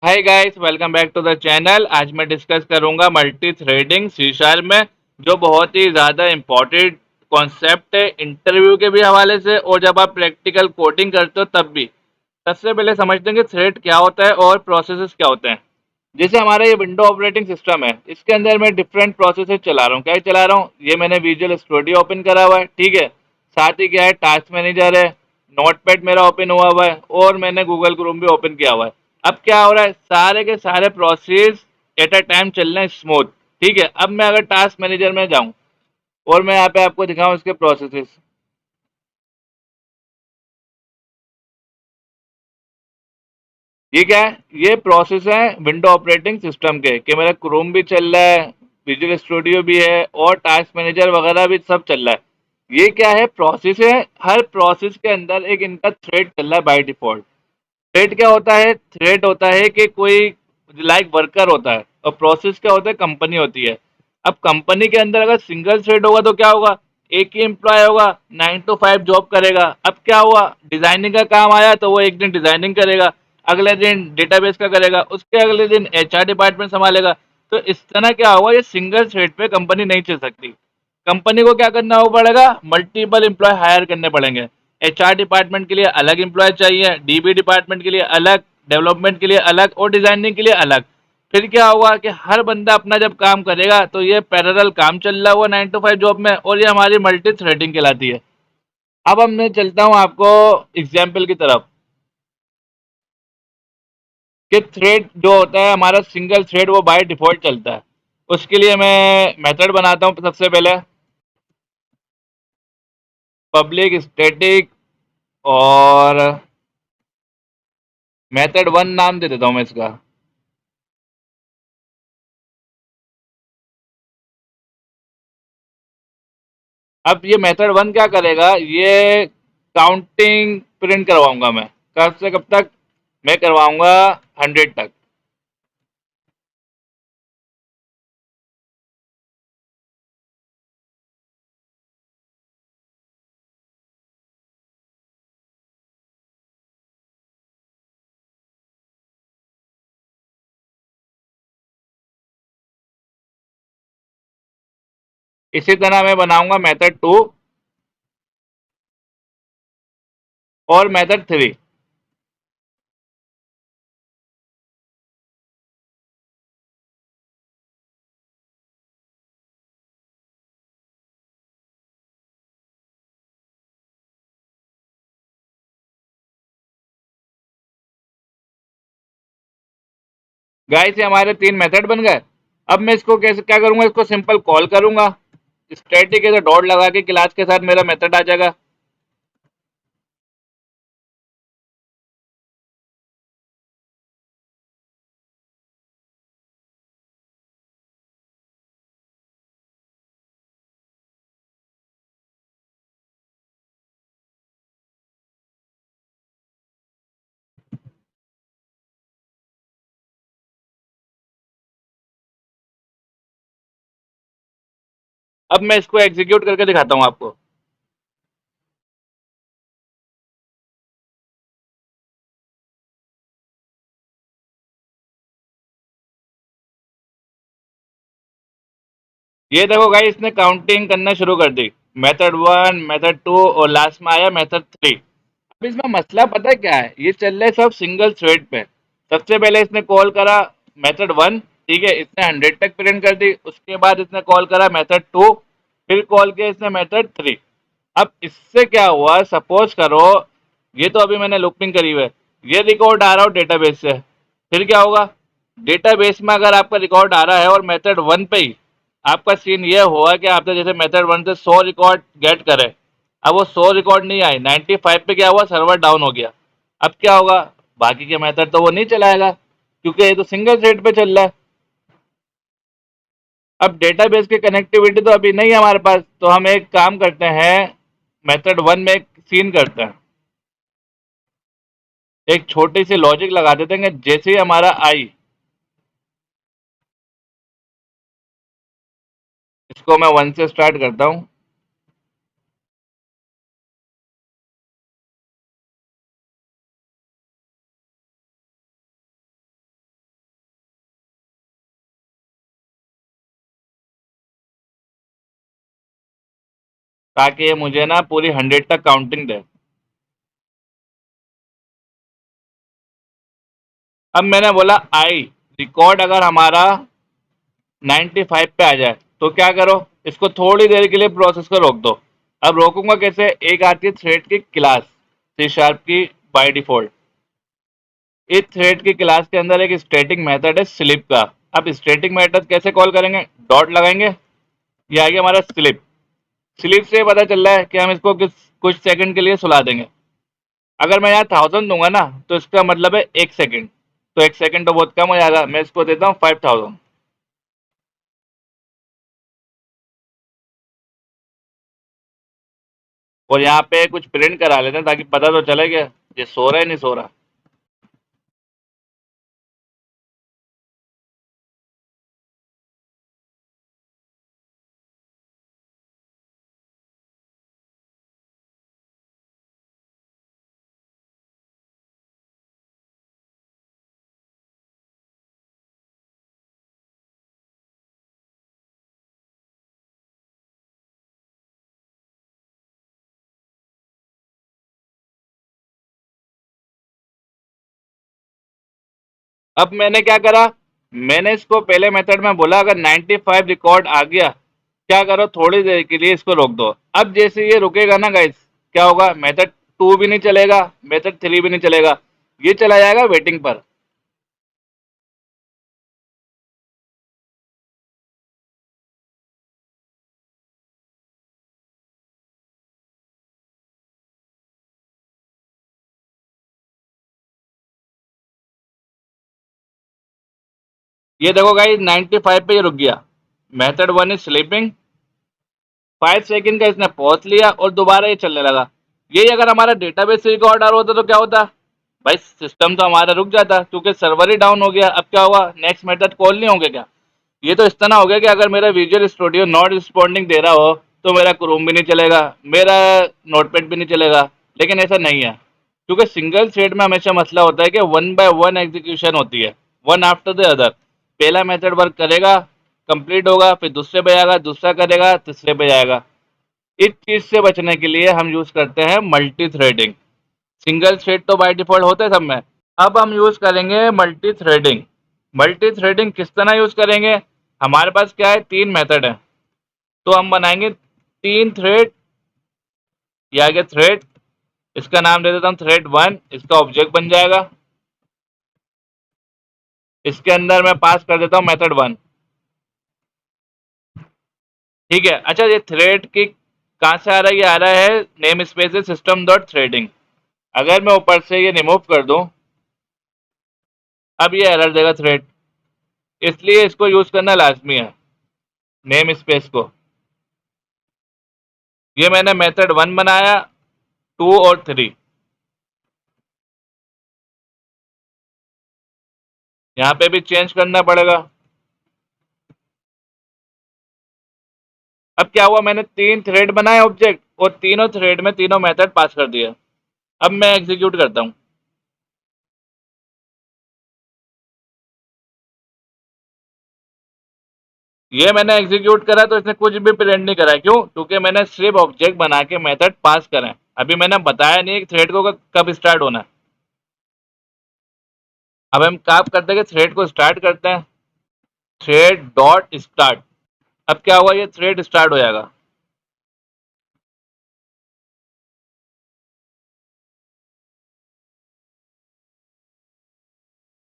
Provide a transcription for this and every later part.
Hi guys, welcome back to the channel. आज मैं discuss करूंगा मल्टी थ्रेडिंग सी शार्प में, जो बहुत ही ज़्यादा इम्पोर्टेंट कॉन्सेप्ट है इंटरव्यू के भी हवाले से और जब आप प्रैक्टिकल कोडिंग करते हो तब भी। सबसे पहले समझते हैं कि थ्रेड क्या होता है और प्रोसेसेस क्या होते हैं। जैसे हमारा ये विंडो ऑपरेटिंग सिस्टम है, इसके अंदर मैं डिफरेंट प्रोसेसेस चला रहा हूँ। क्या चला रहा हूँ? ये मैंने विजुअल स्टूडियो ओपन करा हुआ है, ठीक है। साथ ही क्या है, टास्क मैनेजर है, नोटपैड मेरा ओपन हुआ है और मैंने गूगल क्रोम भी ओपन किया हुआ है। अब क्या हो रहा है, सारे के सारे प्रोसेस एट अ टाइम चल रहे हैं स्मूथ, ठीक है। अब मैं अगर टास्क मैनेजर में जाऊं और मैं यहाँ पे आपको दिखाऊं इसके प्रोसेसेस, ये क्या है? ये प्रोसेस है विंडो ऑपरेटिंग सिस्टम के कि मेरा क्रोम भी चल रहा है, विजुअल स्टूडियो भी है और टास्क मैनेजर वगैरह भी सब चल रहा है। ये क्या है? प्रोसेस है। हर प्रोसेस के अंदर एक इनका थ्रेड चल रहा है बाय डिफॉल्ट। थ्रेड क्या होता है? थ्रेड होता है कि कोई लाइक वर्कर होता है, और प्रोसेस क्या होता है? कंपनी होती है। अब कंपनी के अंदर अगर सिंगल थ्रेड होगा तो क्या होगा? एक ही एम्प्लॉय होगा, 9 to 5 जॉब करेगा। अब क्या हुआ, डिजाइनिंग का काम आया तो वो एक दिन डिजाइनिंग करेगा, अगले दिन डेटाबेस का करेगा, उसके अगले दिन एचआर डिपार्टमेंट संभालेगा। तो इस तरह क्या हुआ, ये सिंगल थ्रेड पे कंपनी नहीं चल सकती। कंपनी को क्या करना हो पड़ेगा? मल्टीपल एम्प्लॉय हायर करने पड़ेंगे। एचआर डिपार्टमेंट के लिए अलग एम्प्लॉय चाहिए, डीबी डिपार्टमेंट के लिए अलग, डेवलपमेंट के लिए अलग और डिजाइनिंग के लिए अलग। फिर क्या हुआ कि हर बंदा अपना जब काम करेगा तो ये पैरेलल काम चल रहा हुआ 9 to 5 जॉब में, और ये हमारी मल्टी थ्रेडिंग कहलाती है। अब हम मैं चलता हूँ आपको एग्जाम्पल की तरफ कि थ्रेड जो होता है हमारा सिंगल थ्रेड वो बाय डिफॉल्ट चलता है। उसके लिए मैं मेथड बनाता हूँ सबसे पहले, पब्लिक स्टैटिक, और मेथड वन नाम दे देता हूँ मैं इसका। अब ये मेथड वन क्या करेगा, ये काउंटिंग प्रिंट करवाऊंगा मैं। कब से कब तक? मैं करवाऊंगा 100 तक। इसी तरह मैं बनाऊंगा मेथड टू और मेथड थ्री। गाइस, ये हमारे तीन मेथड बन गए। अब मैं इसको कैसे क्या करूंगा, इसको सिंपल कॉल करूंगा। स्टैटिक है तो डॉट लगा के क्लास के साथ मेरा मेथड आ जाएगा। अब मैं इसको एग्जीक्यूट करके दिखाता हूँ आपको। ये देखो गाइस, इसने काउंटिंग करना शुरू कर दी। मेथड वन, मेथड टू और लास्ट में आया मेथड थ्री। अब इसमें मसला पता है क्या है, ये चल रहा है सब सिंगल थ्रेड पे। सबसे पहले इसने कॉल करा मेथड वन, ठीक है, इसने 100 तक प्रिंट कर दी। उसके बाद इसने कॉल करा मेथड टू, फिर कॉल किया इसने मेथड थ्री। अब इससे क्या हुआ, सपोज करो ये तो अभी मैंने लूपिंग करी हुई है, ये रिकॉर्ड आ रहा हो डेटाबेस से। फिर क्या होगा, डेटाबेस में अगर आपका रिकॉर्ड आ रहा है और मेथड वन पे ही आपका सीन ये हुआ कि आपने जैसे मेथड वन से 100 रिकॉर्ड गेट करे, अब वो 100 रिकॉर्ड नहीं आई, 95 पे क्या हुआ, सर्वर डाउन हो गया। अब क्या होगा, बाकी के मेथड तो वो नहीं चलाएगा क्योंकि ये तो सिंगल थ्रेड पे चल रहा है। अब डेटाबेस की कनेक्टिविटी तो अभी नहीं है हमारे पास, तो हम एक काम करते हैं, मेथड वन में एक सीन करते हैं, एक छोटी सी लॉजिक लगा देते हैं कि जैसे ही हमारा आई, इसको मैं वन से स्टार्ट करता हूँ। ताकि ये मुझे ना पूरी 100 तक काउंटिंग दे। अब मैंने बोला आई, रिकॉर्ड अगर हमारा 95 पे आ जाए तो क्या करो, इसको थोड़ी देर के लिए प्रोसेस को रोक दो। अब रोकूंगा कैसे? एक आती है थ्रेड की क्लास, सी शार्प की, बाय डिफॉल्ट। इस थ्रेड की क्लास के अंदर एक स्टैटिक मेथड है स्लिप का। अब स्टैटिक मेथड कैसे कॉल करेंगे? डॉट लगाएंगे, ये आ गया हमारा स्लिप। स्लिप से पता चल रहा है कि हम इसको कुछ सेकंड के लिए सुला देंगे। अगर मैं यहाँ 1000 दूंगा ना तो इसका मतलब है 1 सेकंड, तो 1 सेकंड तो बहुत कम हो जाएगा, मैं इसको देता हूँ 5000। और यहाँ पे कुछ प्रिंट करा लेते हैं ताकि पता तो चले कि ये सो रहा है नहीं सो रहा। अब मैंने क्या करा, मैंने इसको पहले मेथड में बोला अगर 95 रिकॉर्ड आ गया, क्या करो, थोड़ी देर के लिए इसको रोक दो। अब जैसे ये रुकेगा ना गाइस, क्या होगा, मेथड 2 भी नहीं चलेगा, मेथड 3 भी नहीं चलेगा, ये चला जाएगा वेटिंग पर। ये देखो गाइस 95 पे ये रुक गया। मेथड 1 इज स्लीपिंग, 5 सेकंड का इसने पहुंच लिया और दोबारा ये चलने लगा। यही अगर हमारा डेटाबेस रिकॉर्ड आ रहा होता तो क्या होता भाई, सिस्टम तो हमारा रुक जाता क्योंकि सर्वर ही डाउन हो गया। अब क्या हुआ, नेक्स्ट मेथड कॉल नहीं होंगे क्या? ये तो इस तरह हो गया कि अगर मेरा विजुअल स्टूडियो नॉट रिस्पॉन्डिंग दे रहा हो तो मेरा क्रोम भी नहीं चलेगा, मेरा नोटपैड भी नहीं चलेगा। लेकिन ऐसा नहीं है, क्योंकि सिंगल थ्रेड में हमेशा मसला होता है कि वन बाय वन एग्जीक्यूशन होती है, वन आफ्टर द अदर। पहला मेथड वर्क करेगा, कंप्लीट होगा, फिर दूसरे पे जाएगा, दूसरा करेगा, तीसरे पे जाएगा। इस चीज से बचने के लिए हम यूज करते हैं मल्टी थ्रेडिंग। सिंगल थ्रेड तो बाय डिफॉल्ट होता है सब में। अब हम यूज करेंगे मल्टी थ्रेडिंग। मल्टी थ्रेडिंग किस तरह यूज करेंगे? हमारे पास क्या है, 3 मेथड है, तो हम बनाएंगे 3 थ्रेड। ये आगे थ्रेड, इसका नाम दे देता हूँ थ्रेड 1, इसका ऑब्जेक्ट बन जाएगा। इसके अंदर मैं पास कर देता हूँ मेथड 1। ठीक है, अच्छा ये थ्रेड की कहाँ से आ रहा है? ये आ रहा है name space system dot threading. अगर मैं ऊपर से ये रिमूव कर दूं, अब ये एरर देगा थ्रेड, इसलिए इसको यूज करना लाजमी है, नेम स्पेस को। ये मैंने मेथड 1 बनाया, 2 और 3, यहाँ पे भी चेंज करना पड़ेगा। अब क्या हुआ, मैंने 3 थ्रेड बनाए ऑब्जेक्ट, और तीनों थ्रेड में तीनों मेथड पास कर दिए। अब मैं एग्जीक्यूट करता हूँ। ये मैंने एग्जीक्यूट करा तो इसने कुछ भी प्रिंट नहीं करा। क्यों? क्योंकि मैंने सिर्फ ऑब्जेक्ट बना के मेथड पास करें। अभी मैंने बताया नहीं कि थ्रेड को कब स्टार्ट होना है। अब हम काम करते हैं कि थ्रेड को स्टार्ट करते हैं, थ्रेड डॉट स्टार्ट। अब क्या हुआ, ये थ्रेड स्टार्ट हो जाएगा।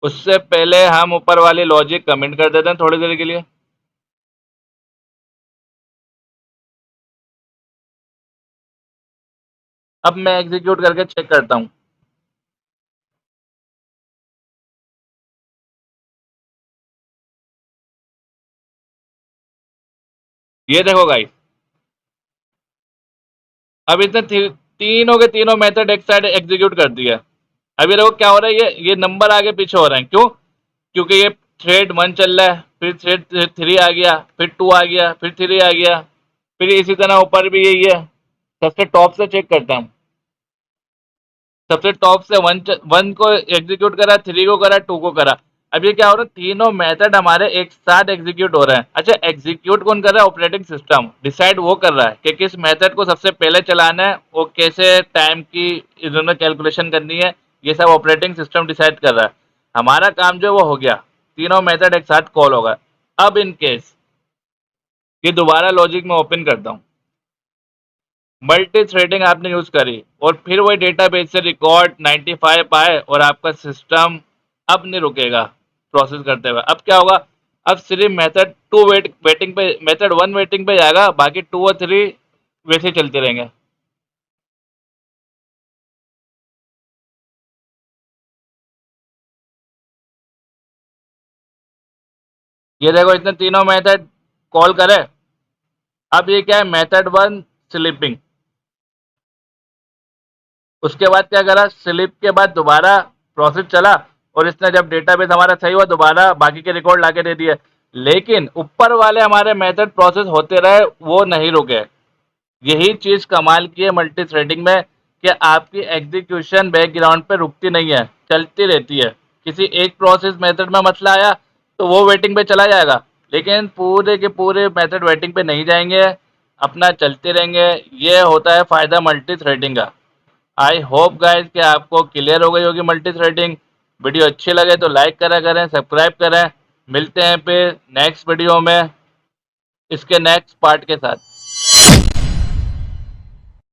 उससे पहले हम ऊपर वाली लॉजिक कमेंट कर देते हैं थोड़ी देर के लिए। अब मैं एग्जीक्यूट करके चेक करता हूँ। ये देखो गाइस, अब इसने तीनों के तीनों मेथड एक साइड एग्जीक्यूट कर दिया। अब ये देखो क्या हो रहा है, ये नंबर आगे पीछे हो रहे हैं। क्यों? क्योंकि ये थ्रेड 1 चल रहा है, फिर थ्रेड 3 आ गया, फिर 2 आ गया, फिर 3 आ गया, फिर इसी तरह ऊपर भी यही है। सबसे टॉप से चेक करता हूँ। सबसे टॉप से वन वन को एग्जीक्यूट करा, 3 को करा, 2 को करा। अब ये क्या हो रहा है, तीनों मेथड हमारे एक साथ एग्जीक्यूट हो रहे हैं। अच्छा, एग्जीक्यूट कौन कर रहा है? ऑपरेटिंग सिस्टम डिसाइड वो कर रहा है कि किस मेथड को सबसे पहले चलाना है और कैसे टाइम की इन्होंने कैलकुलेशन करनी है। ये सब ऑपरेटिंग सिस्टम डिसाइड कर रहा है। हमारा काम जो है वो हो गया, तीनों मेथड एक साथ कॉल होगा। अब इन केस ये दोबारा लॉजिक में ओपन करता हूँ, मल्टी थ्रेडिंग आपने यूज करी और फिर वही डेटाबेस से रिकॉर्ड 95 आए और आपका सिस्टम अब नहीं रुकेगा प्रोसेस करते हुए। अब क्या होगा, अब सिर्फ मेथड टू वेटिंग पे, मेथड वन वेटिंग पे जाएगा, बाकी टू और थ्री वैसे ही चलते रहेंगे। ये देखो, इसने तीनों मेथड कॉल करे। अब ये क्या है, मेथड वन स्लीपिंग, उसके बाद क्या करा, स्लिप के बाद दोबारा प्रोसेस चला और इसने जब डेटाबेस हमारा सही हुआ दोबारा बाकी के रिकॉर्ड लाके दे दिए। लेकिन ऊपर वाले हमारे मेथड प्रोसेस होते रहे, वो नहीं रुके। यही चीज कमाल की है मल्टी थ्रेडिंग में, कि आपकी एग्जीक्यूशन बैकग्राउंड पे रुकती नहीं है, चलती रहती है। किसी एक प्रोसेस मेथड में मसला आया तो वो वेटिंग पे चला जाएगा, लेकिन पूरे के पूरे मेथड वेटिंग पे नहीं जाएंगे, अपना चलते रहेंगे। ये होता है फायदा मल्टी थ्रेडिंग का। आई होप गाइज कि आपको क्लियर हो गई होगी मल्टी थ्रेडिंग। वीडियो अच्छी लगे तो लाइक करा करें, सब्सक्राइब करें। मिलते हैं फिर नेक्स्ट वीडियो में इसके नेक्स्ट पार्ट के साथ।